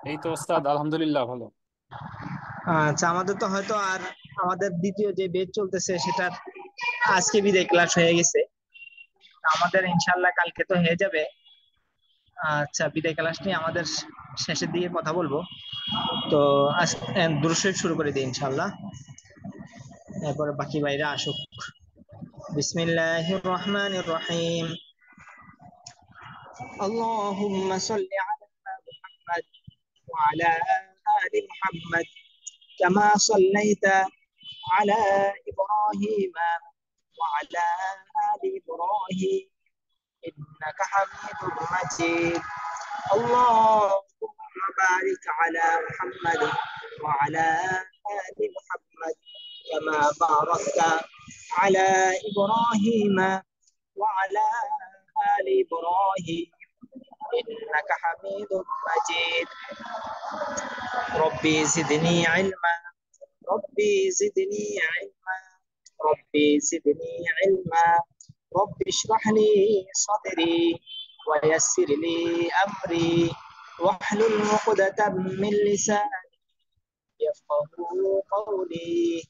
এই তো ওস্তাদ, আলহামদুলিল্লাহ ভালো। আচ্ছা, আমাদের তো হয়তো আর আমাদের দ্বিতীয় যে বেচ চলতেছে সেটার আজকে বিদায় ক্লাস হয়ে গেছে। আমাদের ইনশাল্লাহ কালকে তো হয়ে যাবে। আচ্ছা, বিদায় ক্লাস নিয়ে আমাদের শেষের দিকে কথা বলবো। তো আজ দুরূদ শরীফ শুরু করে দিই ইনশাল্লাহ, এরপরে বাকি ভাইরা আসুক। বিসমিল্লাহির রহমানির রহিম। আল্লাহুম্মা সাল্লি আলা মুহাম্মাদ ওয়া আলা আলি মুহাম্মাদ কামা সাল্লাইতা আলা ইব্রাহিম ওয়া আলা আলি ইব্রাহিম ইন্নাকা হামিদুম মাজিদ। اللهم بارك على محمد وعلى آل محمد كما باركت على إبراهيم وعلى آل إبراهيم إنك حميد مجيد. ربي زدني علما، ربي زدني علما، ربي زدني علما. رب اشرح لي صدري ويسر لي أمري واحلل عقدة من لساني يفقه قولي.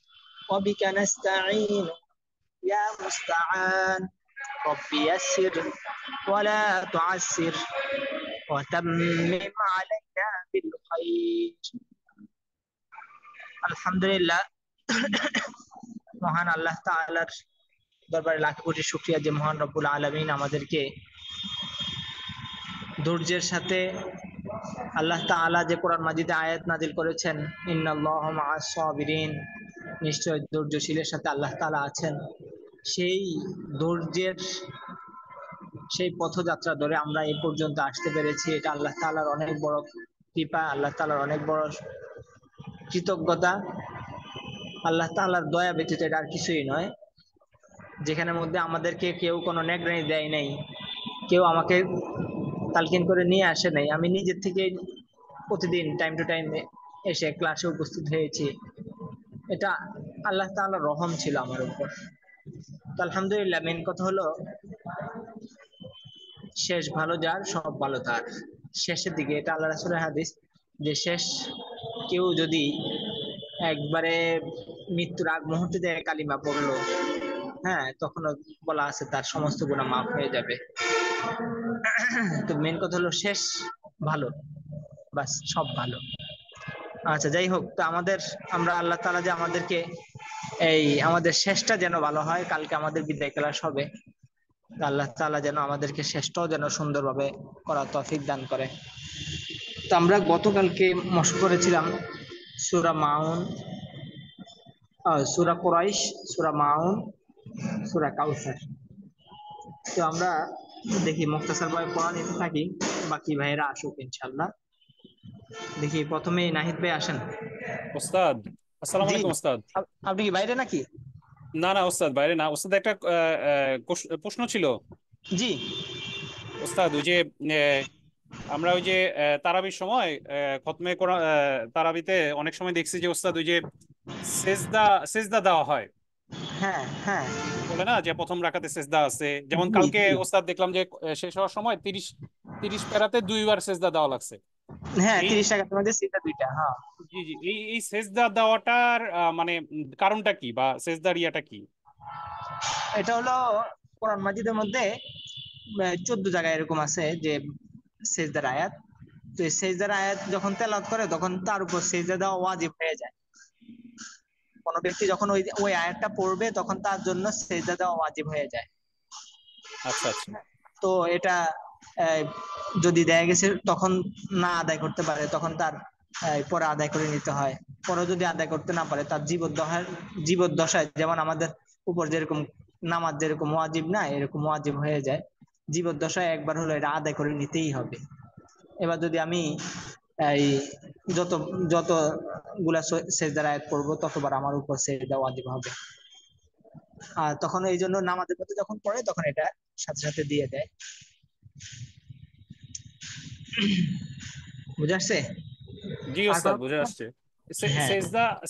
وبك نستعين يا مستعان. رب يسر ولا تعسر وتمم علينا بالخير. আলহামদুলিল্লাহ, মহান আল্লাহ তাআলার দরবারে লাখ কোটি শুকরিয়া যে মহান রব্বুল আলামিন আমাদেরকে ধৈর্যের সাথে, আল্লাহ তাআলা যে কোরআন মাজিদে আয়াত নাজিল করেছেন, ইন্নাল্লাহা মাআস সাবিরিন, নিশ্চয় ধৈর্যশীলের সাথে আল্লাহ তাআলা আছেন, সেই ধৈর্যের সেই পথযাত্রা ধরে আমরা এই পর্যন্ত আসতে পেরেছি। এটা আল্লাহ তাআলার অনেক বড় কৃপা, আল্লাহ তাআলার অনেক বড় কৃতজ্ঞতা। আল্লাহ তাআলার দয়া ব্যতীত এটা আর কিছুই নয়। যেখানের মধ্যে আমাদেরকে কেউ কোনো নেগরানি দেয় নাই, কেউ আমাকে তালকিন করে নিয়ে আসে নাই, আমি নিজের থেকে প্রতিদিন টাইম টু টাইম এসে ক্লাসে উপস্থিত হয়েছি। এটা আল্লাহ তাআলার রহম ছিল আমার উপর। তো আলহামদুলিল্লাহ, মেন কথা হলো শেষ ভালো যার সব ভালো তার। শেষের দিকে এটা আল্লাহ রাসূলের হাদিস, যে শেষ কেউ যদি একবারে মৃত্যুর আগ মুহূর্তে যে কালিমা পড়লো, হ্যাঁ, তখনও বলা আছে তার সমস্ত গুনাহ মাফ হয়ে যাবে। তো মেন কথা হলো শেষ ভালো, বাস সব ভালো। আচ্ছা, যাই হোক, তো আমরা আল্লাহ তাআলা যে আমাদেরকে এই আমাদের শেষটা যেন ভালো হয়, কালকে আমাদের বিদায় ক্লাস হবে, আল্লাহ তাআলা যেন আমাদেরকে শেষটাও যেন সুন্দরভাবে করার তৌফিক দান করে। তো আমরা গতকালকে মশক করেছিলাম সূরা মাউন, সূরা কুরাইশ, সূরা মাউন, সূরা কাউসার। তো আমরা দেখি মুখতাসার ভাবে পড়া নিতে থাকি, বাকি ভাইয়েরা আসুক ইনশাআল্লাহ। দেখি প্রথমে নাহিদ ভাই আসেন। ওস্তাদ, আসসালামু জি, আলাইকুম ওস্তাদ। আপনি কি বাইরে নাকি? না না ওস্তাদ, বাইরে না ওস্তাদ, একটা প্রশ্ন ছিল। জি। ওস্তাদ, ওই যে আহ, আমরা ওই যে তারাবির সময় খতমে কোরআন, তারাবিতে অনেক সময় দেখছি যে ওস্তাদ ওই যে সেজদা সেজদা দেওয়া হয়। হ্যাঁ, হ্যাঁ। বলে না যে প্রথম রাকাতে সেজদা আছে, যেমন জি, কালকে জি। ওস্তাদ দেখলাম যে শেষ হওয়ার সময় 30 30 প্যারাতে 2বার সেজদা দেওয়া লাগছে। হ্যাঁ, এই 30 টাকার মধ্যে সিটটা দুইটা, হ্যাঁ। জি জি, এই সেজদা দেওয়াটার মানে কারণটা কি, বা সেজদার ইয়াটা কি? এটা হলো কোরআন মাজিদের মধ্যে 14 জায়গায় এরকম আছে যে সেজদার আয়াত। তো এই সেজদার আয়াত যখন তেলাওয়াত করে তখন তার উপর সেজদা দেওয়া ওয়াজিব হয়ে যায়। কোন ব্যক্তি যখন ওই ওই আয়াতটা পড়বে তখন তার জন্য সেজদা দেওয়া ওয়াজিব হয়ে যায়। আচ্ছা আচ্ছা। তো এটা আহ, যদি দেখা গেছে তখন না আদায় করতে পারে, তখন তার পরে আদায় করে নিতে হয়। পরে যদি আদায় করতে না পারে, তার জীবদ্দশায় যেমন আমাদের উপর যেরকম নামাজ যেরকম ওয়াজিব না, এরকম ওয়াজিব হয়ে যায়। জীবদ্দশায় একবার হলো এটা আদায় করে নিতেই হবে। এবার যদি আমি এই যত যত গুলা সেজদার আয়াত পড়বো ততবার আমার উপর সেজদা ওয়াজিব হবে। আর তখন এই জন্য নামাজের মধ্যে যখন পড়ে তখন এটা সাথে সাথে দিয়ে দেয়। বুঝে আসছে? জি আর ওস্তাদ, কোনো বুঝে প্রশ্ন? আসছে। হ্যাঁ,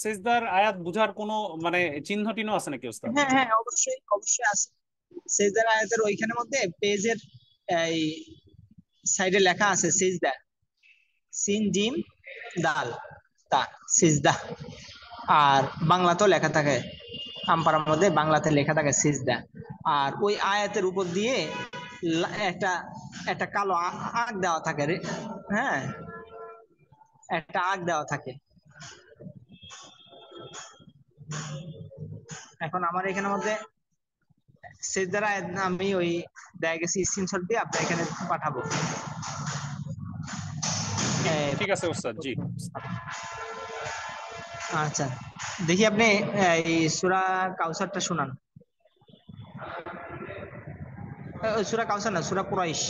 সেজদার আয়াত বুঝার কোনো মানে চিহ্ন টিহ্ন আছে নাকি ওস্তাদ? হ্যাঁ, হ্যাঁ, অবশ্যই অবশ্যই আছে। সেজদার আয়াতের ওইখানের মধ্যে পেজের এই সাইডে লেখা আছে সিজদা। সিন জিম দাল তা, সিজদা। আর বাংলাতেও লেখা থাকে, আমপারার মধ্যে বাংলাতে লেখা থাকে সিজদা। আর ওই আয়াতের উপর দিয়ে একটা একটা কালো আগ দেওয়া থাকে রে। হ্যাঁ, একটা আগ দেওয়া থাকে। এখন আমার এখানের মধ্যে সিজদার আয়াত আমি ওই দেখা গেছি স্ক্রিনশট দিয়ে আপনার এখানে পাঠাবো। ঠিক এই, ঠিক আছে ওস্তাদ, জি। আচ্ছা, দেখি আপনি এই সূরা কাউসারটা শুনান। সূরা কাউসার না, সূরা কুরাইশ।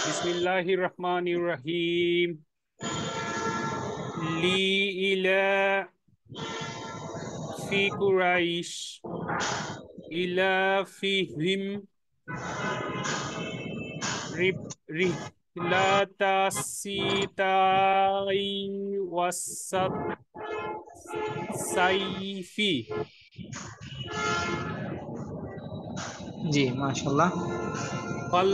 বিসমিল্লাহির রহমানির রহিম। লি ইলা ফি কুরাইশ ইলা ফিহিম রিব রিহলাতা সিতাই ওয়াসাত সাইফি। জি, মাশাআল্লাহ। ফাল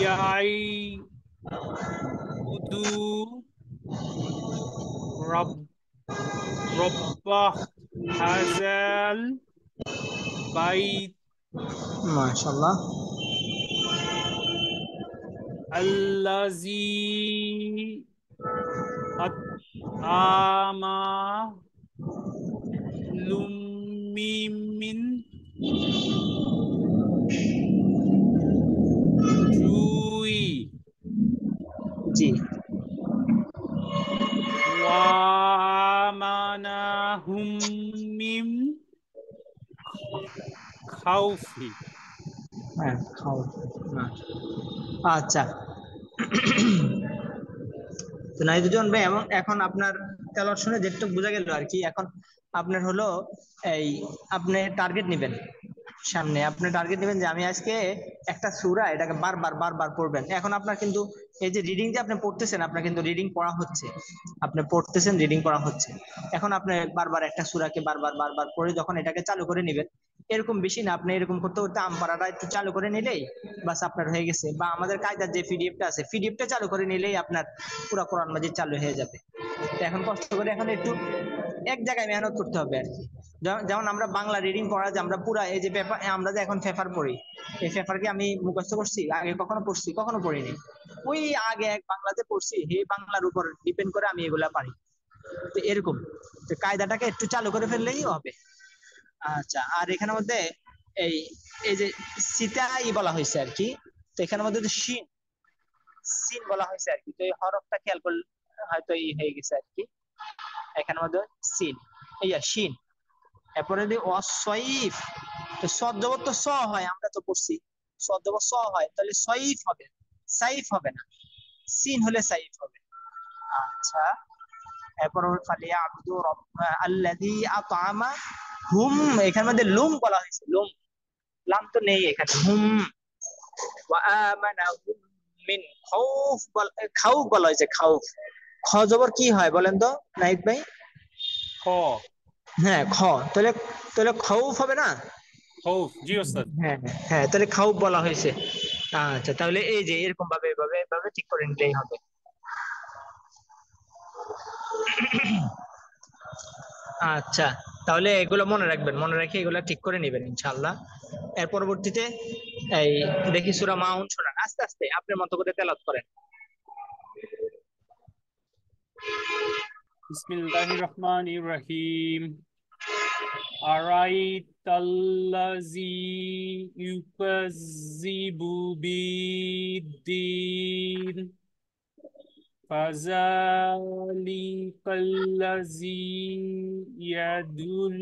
ইয়াইবুদু রব রব্বাহ হাযাল বাইত মাশাআল্লাহ। আল্লাযী আত'আমাহুম মিন জুই জি, ওয়া আমানাহুম মিন খাউফি। হ্যাঁ, আচ্ছা। তো নাহিদুজ্জামান ভাই, এমন এখন আপনার তেলাওয়াত শুনে যেটুকু বোঝা গেল আর কি, এখন আপনার হলো এই, আপনি টার্গেট নেবেন। সামনে আপনি টার্গেট নেবেন যে আমি আজকে একটা সূরা এটাকে বারবার বারবার পড়বেন। এখন আপনার কিন্তু এই যে রিডিং যে আপনি পড়তেছেন, আপনার কিন্তু রিডিং পড়া হচ্ছে, আপনি পড়তেছেন, রিডিং পড়া হচ্ছে। এখন আপনি বারবার একটা সূরাকে বারবার বারবার পড়ে যখন এটাকে চালু করে নেবেন, এরকম বেশি না, আপনি এরকম করতে করতে আমপারাটা একটু চালু করে নিলেই বাস আপনার হয়ে গেছে। বা আমাদের কায়দার যে পিডিএফটা আছে, পিডিএফটা চালু করে নিলেই আপনার পুরো কোরআন মাজিদ চালু হয়ে যাবে। তো এখন কষ্ট করে এখন একটু এক জায়গায় মেহনত করতে হবে আর কি। যেমন আমরা বাংলা রিডিং পড়া, যে আমরা পুরা এই যে পেপার, আমরা যে এখন পেপার পড়ি, এই পেপার কি আমি মুখস্থ করছি? আগে কখনো পড়ছি? কখনো পড়িনি। ওই আগে এক বাংলাতে পড়ছি, এই বাংলার উপর ডিপেন্ড করে আমি এগুলা পারি। তো এরকম, তো কায়দাটাকে একটু চালু করে ফেললেই হবে। আচ্ছা, আর এখানের মধ্যে এই এই যে সিতাই বলা হয়েছে আর কি, তো এখানের মধ্যে যে শিন, সিন বলা হয়েছে আর কি, তো এই হরফটা খেয়াল করলে হয়তো এই হয়ে গেছে আর কি। এখানের মধ্যে সিন, ইয়া শিন। এরপরে যদি অসইফ, তো সদ জবর তো স হয়, আমরা তো পড়ছি সদ জবর স হয়, তাহলে সইফ হবে, সাইফ হবে না, সিন হলে সাইফ হবে। আচ্ছা, এরপর ফালিয়া আবদু রব আল্লাযী আত'আমা হুম, এখানের মধ্যে লুম বলা হয়েছে, লুম, লাম তো নেই এখানে, হুম। ওয়া আমানাহুম মিন খাউফ, খাউফ বলা হয়েছে, খাউফ। খ জবর কি হয় বলেন তো নাহিদ ভাই? খ হ্যাঁ, খ। তাহলে তাহলে খাউফ হবে না? খৌফ, জি ওস্তাদ। হ্যাঁ, হ্যাঁ, তাহলে খাউফ বলা হয়েছে। আচ্ছা, তাহলে এই যে এরকম ভাবে এভাবে এভাবে ঠিক করে নিলেই হবে। আচ্ছা, তাহলে এগুলো মনে রাখবেন, মনে রেখে এগুলো ঠিক করে নেবেন ইনশাআল্লাহ। এর পরবর্তীতে এই দেখি সূরা মাউন শোনান, আস্তে আস্তে আপনার মতো করে তেলাওয়াত করেন। বিসমিল্লাহির রহমানির রহিম। আরাইতাল্লাযী ইউকাযযিবু বিদ্দীন ফাযালিকাল্লাযী ইয়াদুল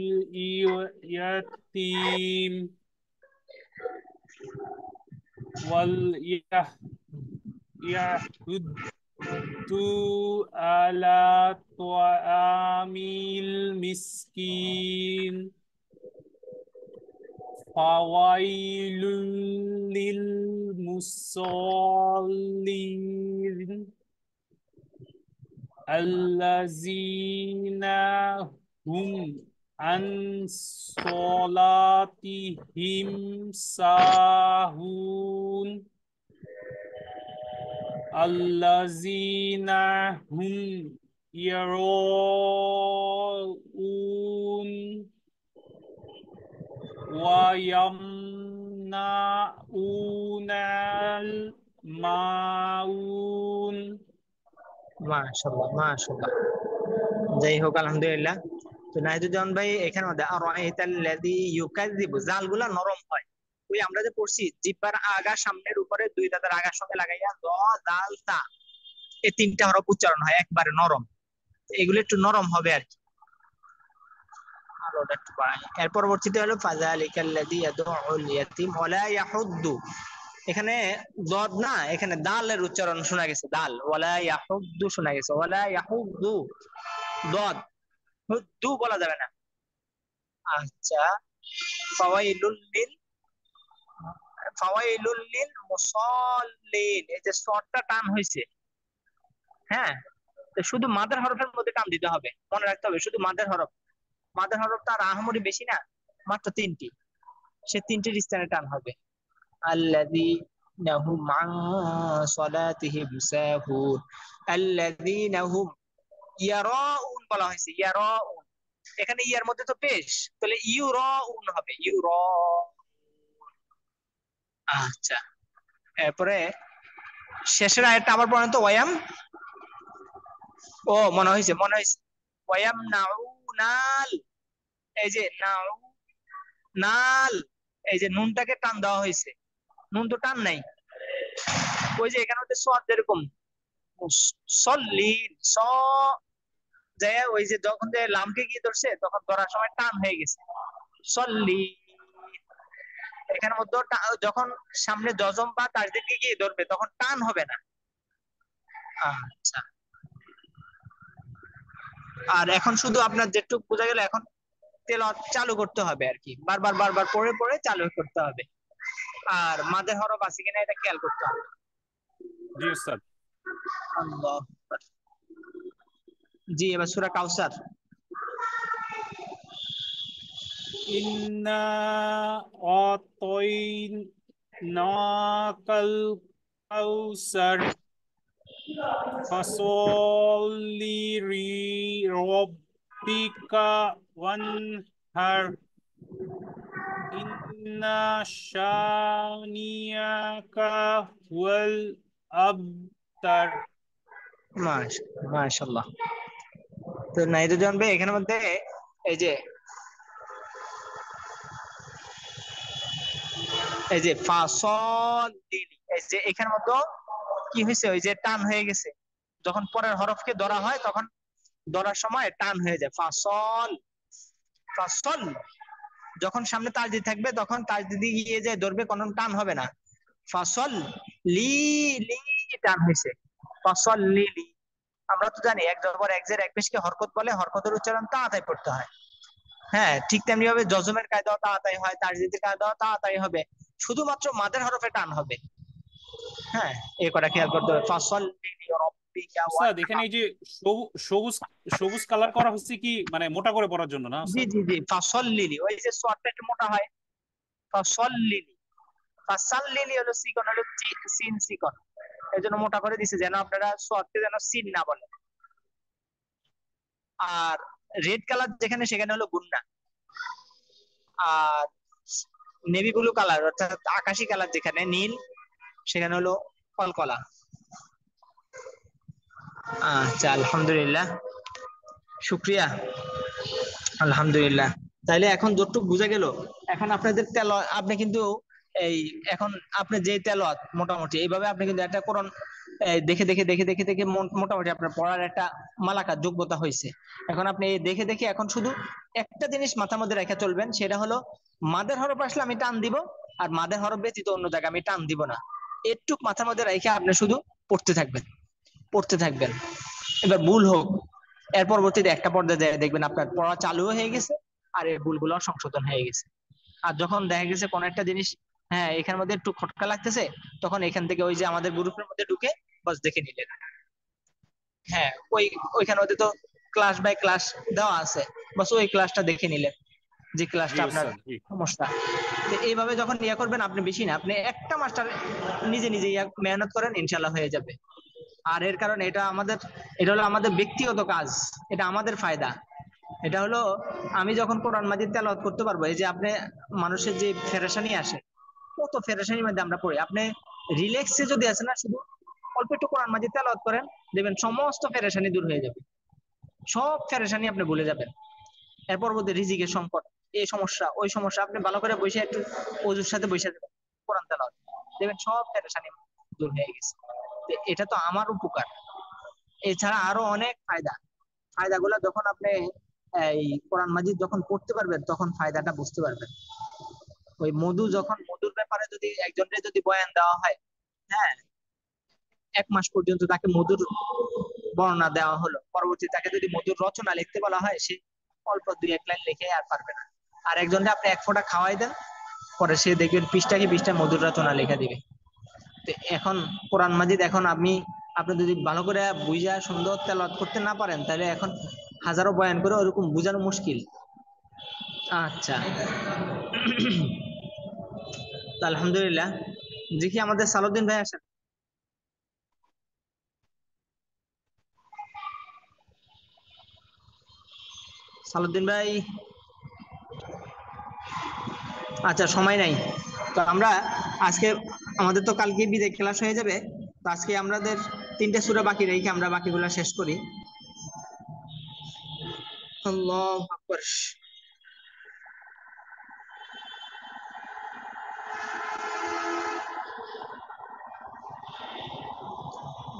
ইয়াতীম ওয়াল ইয়াহুদ্দু আলা তাআমিল মিসকিন ফাওয়াইলুল লিল মুসাল্লিন আল্লাযীনা হুম আন সলাতিহিম সাহুন আল্লাযীনা হুম ইয়ারাউন ওয়া ইয়ামনাউনাল মাউন। মাশাআল্লাহ মাশাআল্লাহ। যাই হোক, আলহামদুলিল্লাহ। তো নাহিদুজ্জামান ভাই এখানে মধ্যে আর রাআইতাল্লাযী ইউকাযযিবু, জালগুলা নরম হয়। ওই আমরা যে পড়ছি জিহ্বার আগা সামনের উপরে দুই দাঁতের আগার সঙ্গে লাগাইয়া দ দাল তা, এই তিনটা হরফ উচ্চারণ হয় একবারে নরম। এগুলো একটু নরম হবে আর কি। আলোটা একটু বাড়াই। এর পরবর্তীতে হলো ফাযালিকাল্লাযী ইয়াদউল ইয়াতীম ওয়া লা ইয়াহুদ্দু। এখানে দদ না, এখানে দালের উচ্চারণ শোনা গেছে, দাল। ওয়ালা ইয়াহুদ্দু শোনা গেছে, ওয়ালা ইয়াহুদ্দু। দদ, হুদ্দু বলা যাবে না। আচ্ছা, ফাওয়াইলুল লিল ফাওয়াইলুল লিল মুসাল্লিন, এই যে সরটা টান হয়েছে, হ্যাঁ, তো শুধু মাদের হরফের মধ্যে টান দিতে হবে, মনে রাখতে হবে শুধু মাদের হরফ। মাদের হরফ তার আহামরি বেশি না, মাত্র তিনটি, সে তিনটির স্থানে টান হবে। আল্লাযীনা হুম আন সালাতিহিম সাহুন, আল্লাযীনা হুম ইয়ারাউন বলা হয়েছে, ইয়ারাউন। এখানে ইয়ার মধ্যে তো পেশ, তাহলে ইউরাউন হবে, ইউরা। আচ্ছা, এরপরে শেষের আয়াতটা আবার পড়েন তো, ওয়ায়াম। ও মনে হয়েছে, মনে হয়েছে, ওয়ায়াম নাউনাল, এই যে নাউ নাল, এই যে নুনটাকে টান দেওয়া হয়েছে, নুন তো টান নাই। ওই যে এখানে হচ্ছে সদ যেরকম সল্লিন স, যে ওই যে যখন যে লামকে গিয়ে ধরছে তখন ধরার সময় টান হয়ে গেছে, সল্লি। এখানের মধ্যে যখন সামনে জজম বা তাসদীদকে গিয়ে ধরবে তখন টান হবে না। আচ্ছা, আর এখন শুধু আপনার যেটুকু বোঝা গেল, এখন তেলাওয়াত চালু করতে হবে আর কি, বারবার বারবার পড়ে পড়ে চালু করতে হবে। আর মাঝে হরফ আছে কিনা এটা খেয়াল করতে হবে। জি উস্তাদ। আল্লাহ। জি, এবার সূরা কাউসার। ইন্না আতাইনাকাল কাউসার ফাসল্লি লিরাব্বিকা ওয়ানহার ইন্না শানিয়াকা হুয়াল আবতার। মাশাআল্লাহ। তো নাহিদুজ্জামান ভাই এখানের মধ্যে এই যে এই যে ফাসল দিলি, এই যে এখানের মধ্যে কি হয়েছে, ওই যে টান হয়ে গেছে, যখন পরের হরফকে ধরা হয় তখন ধরার সময় টান হয়ে যায়, ফাসল ফাসল। যখন সামনে তাসদিদ থাকবে তখন তাসদিদি গিয়ে যায় ধরবে, কোনো টান হবে না। ফাসল লি, লি টান হয়েছে, ফাসল লি লি। আমরা তো জানি এক জবর এক জের এক পেশকে হরকত বলে, হরকতের উচ্চারণ তাড়াতাড়ি পড়তে হয়। হ্যাঁ, ঠিক তেমনি ভাবে জজমের কায়দাও তাড়াতাড়ি হয়, তাসদিদের কায়দাও তাড়াতাড়ি হবে, শুধুমাত্র মাদের হরফে টান হবে। হ্যাঁ, এই কটা খেয়াল করতে হবে, ফাসল লি রাব্বিকা উস্তাদ এখানে ওয়ানহার। এই যে সবুজ সবুজ কালার করা হচ্ছে কি মানে মোটা করে পড়ার জন্য না জি উস্তাদ? জি জি, ফাসল লিলি, ওই যে সোয়াদটা একটু মোটা হয়, ফাসল লিলি। ফাসাল লিলি হলো সিকন, হলো সিন সিকন, এই জন্য মোটা করে দিছে যেন আপনারা সোয়াদকে যেন সিন না বলেন। আর রেড কালার যেখানে সেখানে হলো গুন্না, আর নেভি ব্লু কালার অর্থাৎ আকাশি কালার যেখানে নীল সেখানে হলো কলকলা। আচ্ছা, আলহামদুলিল্লাহ, শুক্রিয়া, আলহামদুলিল্লাহ। তাইলে এখন যতটুকু বুঝা গেল, এখন আপনাদের তেল, আপনি কিন্তু এই এখন আপনি যে তেলাওয়াত মোটামুটি এইভাবে আপনি কিন্তু একটা কোরআন দেখে দেখে দেখে দেখে দেখে মোটামুটি আপনার পড়ার একটা মালাকার যোগ্যতা হয়েছে। এখন আপনি এই দেখে দেখে এখন শুধু একটা জিনিস মাথার মধ্যে রেখে চলবেন, সেটা হলো মাদের হরফ আসলে আমি টান দিব, আর মাদের হরফ ব্যতীত অন্য জায়গায় আমি টান দিব না। একটু মাথার মধ্যে রেখে আপনি শুধু পড়তে থাকবেন, পড়তে থাকবেন। এবার ভুল হোক, এর পরবর্তীতে একটা পর্যায়ে দেখবেন আপনার পড়া চালু হয়ে গেছে, আর এই ভুলগুলো সংশোধন হয়ে গেছে। আর যখন দেখা গেছে কোন একটা জিনিস, হ্যাঁ এখানের মধ্যে একটু খটকা লাগতেছে, তখন এখান থেকে ওই যে আমাদের গ্রুপের মধ্যে ঢুকে বাস দেখে নিলেন। হ্যাঁ, ওইখানে মধ্যে তো ক্লাস বাই ক্লাস দেওয়া আছে, বাস ওই ক্লাসটা দেখে নিলেন যে জি ক্লাসটা আপনার ওস্তাদ, জি। সমস্যা। তো এইভাবে যখন ইয়া করবেন, আপনি বেশি না, আপনি একটা মাস্টার নিজে নিজে মেহনত করেন, ইনশাল্লাহ হয়ে যাবে। আর এর কারণ এটা হলো আমাদের ব্যক্তিগত কাজ, এটা আমাদের ফায়দা। এটা হলো, আমি যখন কোরআন মাজিদ তেলাওয়াত করতে পারবো, এই যে আপনি মানুষের যে ফেরেশানি আসে, কত ফেরেশানির মধ্যে আমরা পড়ি, আপনি রিল্যাক্সে যদি আছে না, শুধু অল্প একটু কোরআন মাজিদ তেলাওয়াত করেন, দেখবেন সমস্ত ফেরেশানি দূর হয়ে যাবে, সব ফেরেশানি আপনি ভুলে যাবেন। এর পরবর্তী রিজিকের সংকট, এই সমস্যা ওই সমস্যা, আপনি ভালো করে বসে একটু ওযুর সাথে বসে যাবেন, কোরআন তেলাওয়াত, দেখবেন সব পেরেশানি দূর হয়ে গেছে। তো এটা তো আমার উপকার। এছাড়া আরো অনেক ফায়দা, ফায়দাগুলো যখন আপনি এই কোরআন মাজিদ যখন পড়তে পারবেন, তখন ফায়দাটা বুঝতে পারবেন। ওই মধুর ব্যাপারে যদি একজনকে যদি বয়ান দেওয়া হয়, হ্যাঁ, 1 মাস পর্যন্ত তাকে মধুর বর্ণনা দেওয়া হলো, পরবর্তী তাকে যদি মধুর রচনা লিখতে বলা হয়, সে অল্প 2-1 লাইন লিখে আর পারবে না। আর একজনকে আপনি 1 ফোঁটা খাওয়াই দেন, পরে সে দেখবেন পৃষ্ঠা কি পৃষ্ঠা মধুর রচনা লিখে দিবে। তো এখন কোরআন মাজিদ, এখন আপনি যদি ভালো করে বুঝা সুন্দর তেলাওয়াত করতে না পারেন, তাহলে এখন হাজারো বয়ান করে ওরকম বোঝানো মুশকিল। আচ্ছা। তো আলহামদুলিল্লাহ, দেখি আমাদের সালাউদ্দিন ভাই আসেন। সালাউদ্দিন ভাই, আচ্ছা সময় নাই। তো আমরা আজকে, আমাদের তো কালকে বিদায় ক্লাস হয়ে যাবে, তো আজকে আমাদের 3টে সূরা বাকি রেখে আমরা বাকিগুলো শেষ করি। আল্লাহু আকবার।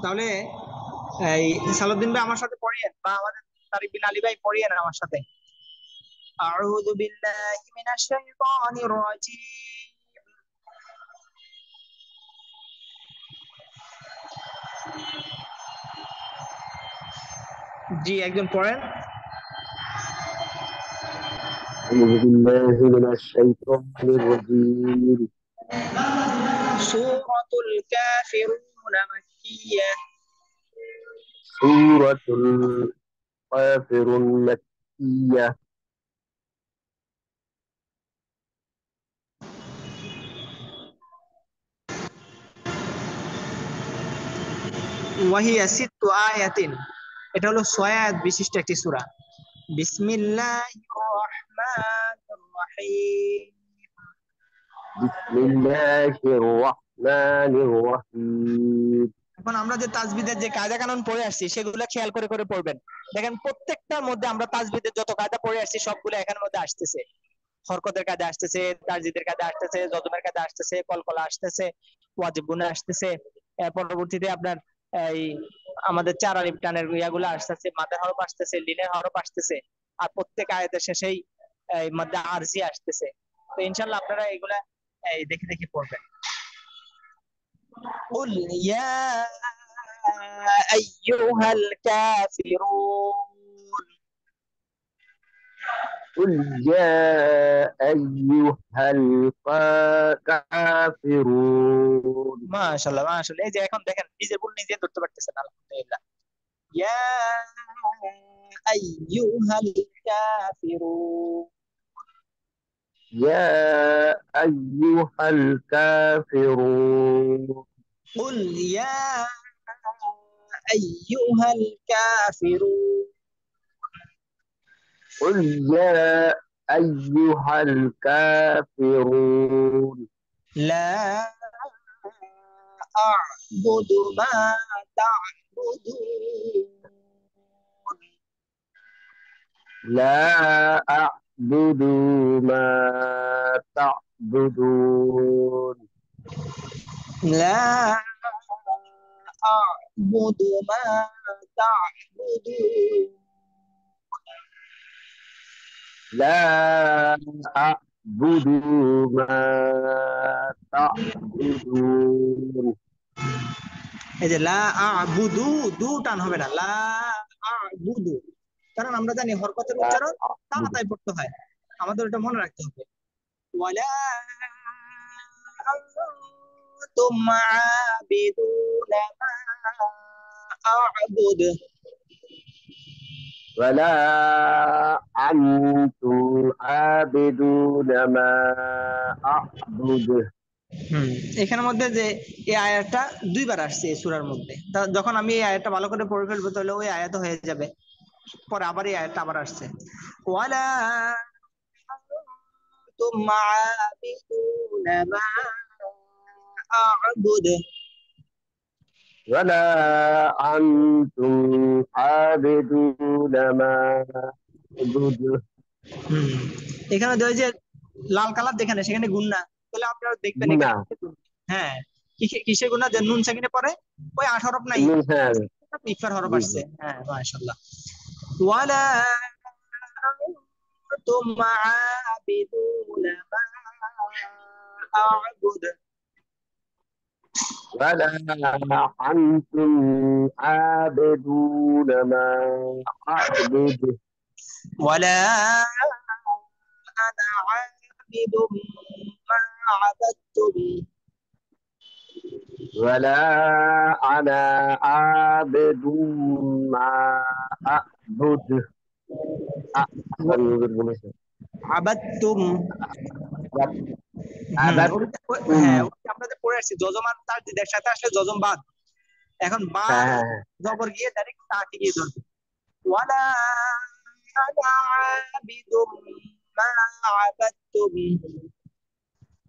তাহলে এই সালাউদ্দিন ভাই আমার সাথে পড়িয়েন, বা আমাদের তারিক বিন আলী ভাই পড়িয়েন আমার সাথে। আউযু বিল্লাহি মিনাশ শাইতানির রাজীম। জি, একজন পড়েন। أعوذ بالله من الشيطان الرجيم. সূরাতুল কাফিরুন মাক্কিয়া। سورة الكافر مكية. ওয়াহিয়া সিত্তু আয়াতিন, এটা হলো 6 আয়াত বিশিষ্ট একটি সূরা। বিসমিল্লাহির রহমানির রহিম। بسم الله الرحمن الرحيم. এখন আমরা যে তাজবিদের যে কায়দা কানুন পড়ে আসছি, সেগুলো খেয়াল করে করে পড়বেন। দেখেন প্রত্যেকটার মধ্যে আমরা তাজবিদের যত কায়দা পড়ে আসছি, সবগুলো এখানের মধ্যে আসতেছে। হরকতের কায়দা আসতেছে, তারজিদের কায়দা আসতেছে, জজমের কায়দা আসতেছে, কলকলা আসতেছে, ওয়াজিব গুনা আসতেছে। পরবর্তীতে আপনার এই আমাদের চার আলিফ টানের ইয়াগুলো আসতেছে, মাদের হরফ আসতেছে, লিনের হরফ আসতেছে। আর প্রত্যেক আয়াতের শেষেই এই মধ্যে আরজি আসতেছে। তো ইনশাল্লাহ আপনারা এগুলা এই দেখে দেখে পড়বেন। قل يا أيها الكافرون. قل يا أيها الكافرون. মাশাআল্লাহ মাশাআল্লাহ, এই যে এখন দেখেন নিজে ভুল নিজে ধরতে পারতেছেন, আলহামদুলিল্লাহ। ইয়া আইয়ুহাল কাফিরুন। يا أيها الكافرون. قل يا أيها الكافرون. قل يا أيها الكافرون. لا أعبد ما تعبدون. لا أعبد ما تعبدون. لا أعبد ما تعبدون. لا أعبد ما تعبدون. এই যে লা আ'বুদু, দু টান হবে না, লা আ'বুদু, কারণ আমরা জানি হরকতের لا উচ্চারণ أعبد. তাড়াতাড়ি পড়তে হয়, আমাদের এটা মনে রাখতে হবে। ওয়ালা আনতুম আবিদুনা মা আ'বুদ। ولا أنتم عابدون ما أعبد এখানের মধ্যে যে এই আয়াতটা দুইবার আসছে এই সূরার মধ্যে, যখন আমি এই আয়াতটা ভালো করে পড়ে ফেলবো তাহলে ওই আয়াত হয়ে যাবে। পরে আবার এই আয়াতটা আবার আসছে, ওয়ালা আনতুম আবিদুনা মা আ'বুদ। ولا أنتم عابدون ما أعبد হুম এখানে ওই যে লাল কালার যেখানে সেখানে গুন্না, তাহলে আপনারা দেখবেন এখানে গুণা হ্যাঁ কিসে গুন্না, যে নুন সাকিনে পরে ওই 8 হরফ নাই, নুন, হ্যাঁ। ইকফার হরফ জি জি। আসছে। হ্যাঁ মাশাআল্লাহ। ওয়ালা আনতুম আবিদুনা মা আ'বুদ। ولا أنتم عابدون ما أعبد ولا أنا عابد ما عبدتم. ولا أنا عابد ما أعبد عبدتم عبدتم হ্যাঁ আপনাদের পড়ে আসছে যজমান তার দিদের সাথে আসলে যজম বাদ, এখন বাদ হ্যাঁ জবর গিয়ে ডাইরেক্ট তাকে গিয়ে ধরবে। ওয়ালা আনা আবিদুম মা আবাদতুম।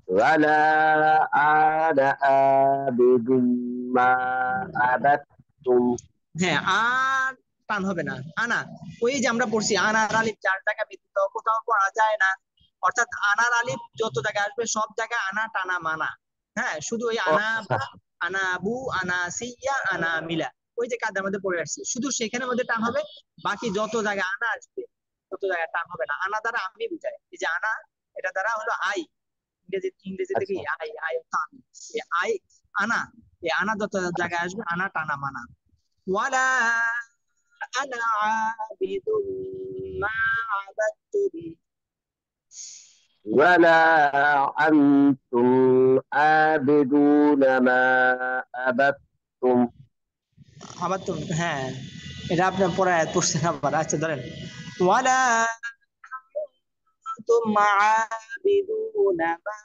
ولا أنا عابد ما عبدتم হ্যাঁ আর টান হবে না, আনা ওই যে আমরা পড়ছি আনার আলিফ 4 টাকা ব্যতীত কোথাও পড়া যায় না, অর্থাৎ আনার আলিফ যত জায়গায় আসবে সব জায়গায় আনা টানা মানা। হ্যাঁ শুধু ওই আনা আচ্ছা আনা আবু আনা সিয়া আনা মিলা ওই যে কাদের মধ্যে পড়ে আসছে শুধু সেখানের মধ্যে টান হবে, বাকি যত জায়গায় আনা আসবে তত জায়গায় টান হবে না। আনা দ্বারা আমি বুঝাই, এই যে আনা এটা দ্বারা হলো আই, ইংরেজিতে কি আচ্ছা আই আই আমি, এই আই আনা, এই আনা যত জায়গায় আসবে আনা টানা মানা। ওয়ালা আনা আবিদুম মা আবাদতুম। ولا أنتم عابدون ما عبدتم আবাদতুম হ্যাঁ এটা আপনার পরে আয়াত পড়ছেন আবার, আচ্ছা ধরেন ওয়ালা আনতুম আবিদুনা মা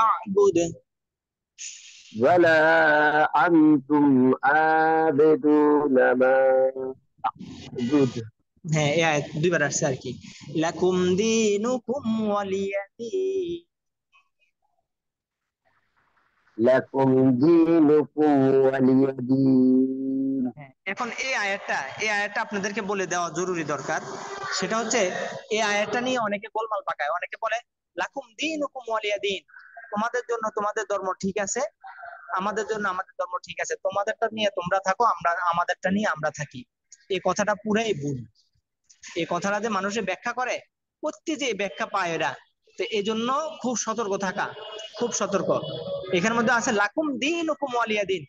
আ'বুদ। ولا أنتم عابدون ما أعبد হ্যাঁ এই আয়াত দুইবার আসছে আর কি, লাকুম দীনুকুম ওয়ালিয়াদিন। لكم دينكم ولي دين হ্যাঁ, এখন এই আয়াতটা আপনাদেরকে বলে দেওয়া জরুরি দরকার। সেটা হচ্ছে এই আয়াতটা নিয়ে অনেকে গোলমাল পাকায়, অনেকে বলে লাকুম দীনুকুম ওয়ালিয়া দিন, তোমাদের জন্য তোমাদের ধর্ম ঠিক আছে, আমাদের জন্য আমাদের ধর্ম ঠিক আছে, তোমাদেরটা নিয়ে তোমরা থাকো, আমরা আমাদেরটা নিয়ে আমরা থাকি। এই কথাটা পুরাই ভুল। এই কথাটা যে মানুষের ব্যাখ্যা করে প্রত্যেক যে ব্যাখ্যা পায় এরা, তো এই জন্য খুব সতর্ক থাকা, খুব সতর্ক। এখানের মধ্যে আছে লাকুম দীনুকুম ওয়ালিয়া দিন,